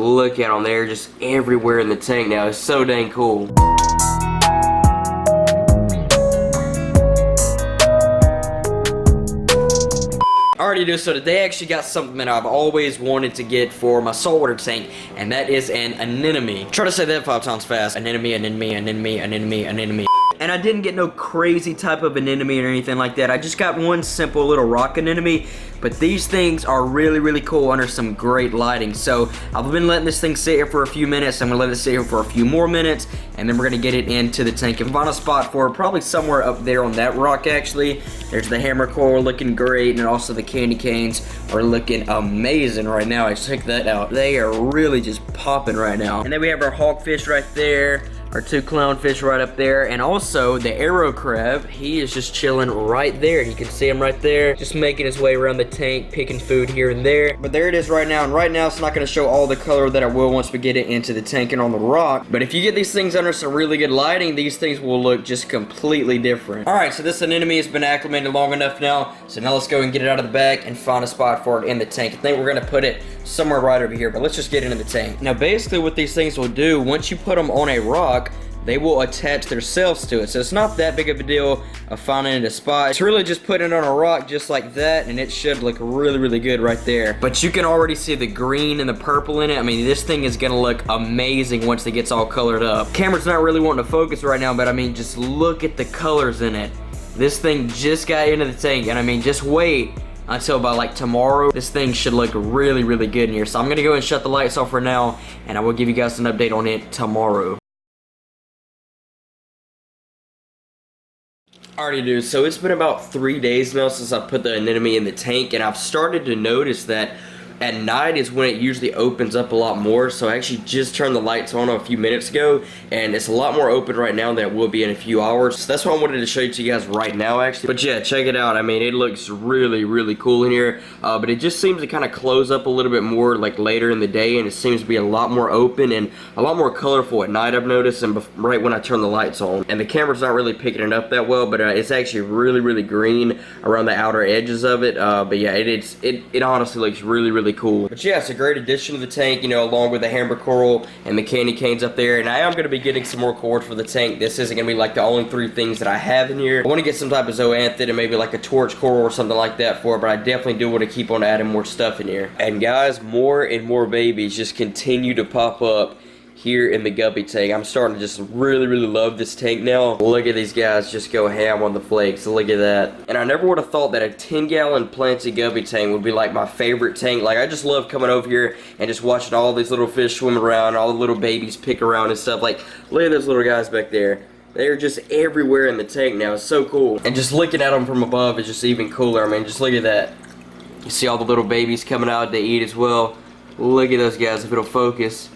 Look at them, they're just everywhere in the tank now. It's so dang cool. Alrighty dude, so today I actually got something that I've always wanted to get for my saltwater tank, and that is an anemone. Try to say that 5 times fast. Anemone, anemone, anemone, anemone, anemone. And I didn't get no crazy type of anemone or anything like that. I just got one simple little rock anemone, but these things are really, really cool under some great lighting. So I've been letting this thing sit here for a few minutes. I'm gonna let it sit here for a few more minutes, and then we're gonna get it into the tank and find a spot for it, probably somewhere up there on that rock actually. There's the hammer coral looking great, and also the candy canes are looking amazing right now. Check that out. They are really just popping right now. And then we have our hawkfish right there, our 2 clownfish right up there, and also the arrow crab. He is just chilling right there. You can see him right there, just making his way around the tank, picking food here and there. But there it is right now, and right now it's not gonna show all the color that I will once we get it into the tank and on the rock. But if you get these things under some really good lighting, these things will look just completely different. Alright, so this anemone has been acclimated long enough now, so now let's go and get it out of the bag and find a spot for it in the tank. I think we're gonna put it somewhere right over here, but let's just get into the tank. Now basically what these things will do, once you put them on a rock, they will attach themselves to it. So it's not that big of a deal of finding a spot. It's really just putting it on a rock just like that, and it should look really, really good right there. But you can already see the green and the purple in it. I mean, this thing is gonna look amazing once it gets all colored up. Camera's not really wanting to focus right now, but I mean, just look at the colors in it. This thing just got into the tank, and I mean, just wait until by like tomorrow. This thing should look really, really good in here. So I'm gonna go and shut the lights off for now, and I will give you guys an update on it tomorrow. Alrighty dude, so it's been about 3 days now since I put the anemone in the tank, and I've started to notice that at night is when it usually opens up a lot more. So I actually just turned the lights on a few minutes ago, and it's a lot more open right now than it will be in a few hours. So that's what I wanted to show you to you guys right now actually. But yeah, check it out. I mean, it looks really, really cool in here, but it just seems to kind of close up a little bit more like later in the day, and it seems to be a lot more open and a lot more colorful at night, I've noticed, and right when I turn the lights on. And the camera's not really picking it up that well, but it's actually really, really green around the outer edges of it. But yeah, it honestly looks really, really cool. But yeah, it's a great addition to the tank, you know, along with the hammer coral and the candy canes up there. And I am going to be getting some more cords for the tank. This isn't going to be like the only 3 things that I have in here. I want to get some type of zoanthid and maybe like a torch coral or something like that for it, but I definitely do want to keep on adding more stuff in here. And guys, more and more babies just continue to pop up here in the guppy tank. I'm starting to just really, really love this tank now. Look at these guys just go ham on the flakes. Look at that. And I never would have thought that a 10-gallon planted guppy tank would be like my favorite tank. Like, I just love coming over here and just watching all these little fish swim around, all the little babies pick around and stuff. Like, look at those little guys back there. They're just everywhere in the tank now. It's so cool. And just looking at them from above is just even cooler. I mean, just look at that. You see all the little babies coming out to eat as well. Look at those guys if it'll focus.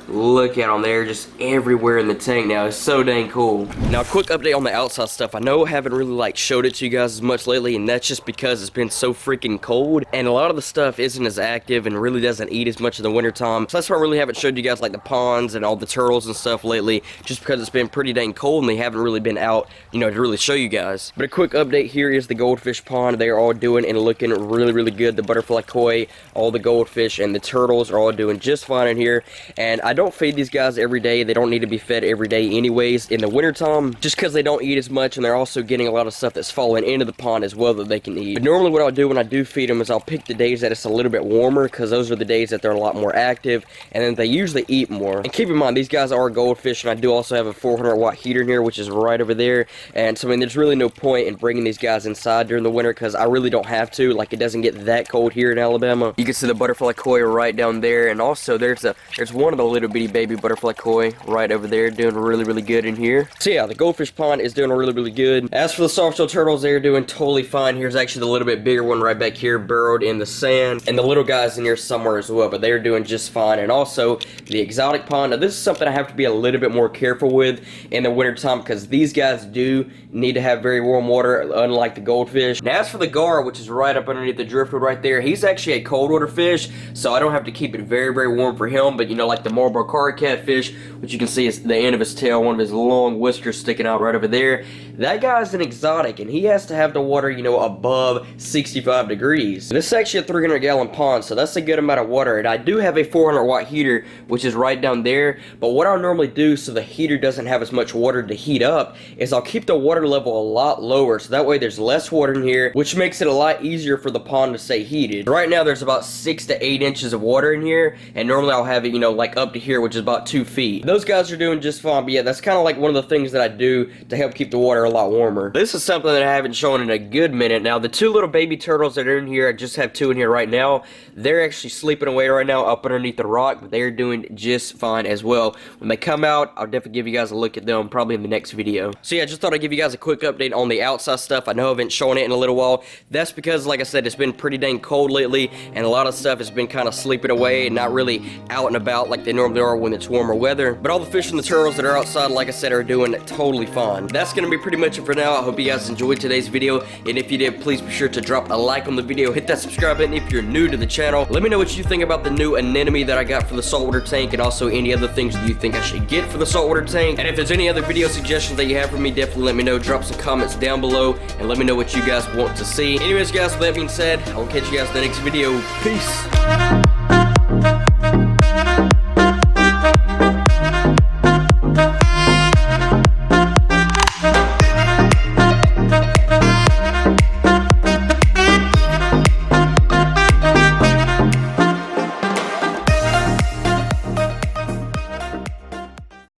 Look at them, they're just everywhere in the tank now. It's so dang cool. Now, a quick update on the outside stuff. I know I haven't really like showed it to you guys as much lately, and that's just because it's been so freaking cold, and a lot of the stuff isn't as active and really doesn't eat as much in the wintertime. So that's why I really haven't showed you guys like the ponds and all the turtles and stuff lately, just because it's been pretty dang cold and they haven't really been out, you know, to really show you guys. But a quick update here is the goldfish pond. They are all doing and looking really, really good. The butterfly koi, all the goldfish, and the turtles are all doing just fine in here. And I don't feed these guys every day. They don't need to be fed every day anyways in the wintertime, just because they don't eat as much, and they're also getting a lot of stuff that's falling into the pond as well that they can eat. But normally what I'll do when I do feed them is I'll pick the days that it's a little bit warmer, because those are the days that they're a lot more active, and then they usually eat more. And keep in mind, these guys are goldfish, and I do also have a 400-watt heater in here, which is right over there. And so I mean, there's really no point in bringing these guys inside during the winter, because I really don't have to. Like, it doesn't get that cold here in Alabama. You can see the butterfly koi right down there, and also there's one of the little bitty baby butterfly koi right over there doing really, really good in here. So yeah, the goldfish pond is doing really, really good. As for the softshell turtles, they're doing totally fine. Here's actually the little bit bigger one right back here, burrowed in the sand, and the little guys in here somewhere as well, but they're doing just fine. And also the exotic pond. Now, this is something I have to be a little bit more careful with in the winter time, because these guys do need to have very warm water, unlike the goldfish. Now, as for the gar, which is right up underneath the driftwood right there, he's actually a cold water fish, so I don't have to keep it very, very warm for him. But you know, like the more Marlboro car catfish, which you can see is the end of his tail, one of his long whiskers sticking out right over there. That guy's an exotic, and he has to have the water, you know, above 65 degrees. This is actually a 300-gallon pond, so that's a good amount of water. And I do have a 400-watt heater, which is right down there. But what I'll normally do so the heater doesn't have as much water to heat up is I'll keep the water level a lot lower, so that way there's less water in here, which makes it a lot easier for the pond to stay heated. Right now there's about 6 to 8 inches of water in here, and normally I'll have it, you know, like up to here, which is about 2 feet. Those guys are doing just fine, but yeah, that's kind of like one of the things that I do to help keep the water a lot warmer. This is something that I haven't shown in a good minute. Now, the 2 little baby turtles that are in here, I just have 2 in here right now. They're actually sleeping away right now up underneath the rock, but they're doing just fine as well. When they come out, I'll definitely give you guys a look at them probably in the next video. So yeah, just thought I'd give you guys a quick update on the outside stuff. I know I haven't shown it in a little while. That's because, like I said, it's been pretty dang cold lately, and a lot of stuff has been kind of sleeping away and not really out and about like they normally are when it's warmer weather. But all the fish and the turtles that are outside, like I said, are doing totally fine. That's going to be pretty much it for now. I hope you guys enjoyed today's video, and if you did, please be sure to drop a like on the video, hit that subscribe button if you're new to the channel. Let me know what you think about the new anemone that I got for the saltwater tank, and also any other things that you think I should get for the saltwater tank. And if there's any other video suggestions that you have for me, definitely let me know. Drop some comments down below and let me know what you guys want to see. Anyways guys, with that being said, I will catch you guys in the next video. Peace.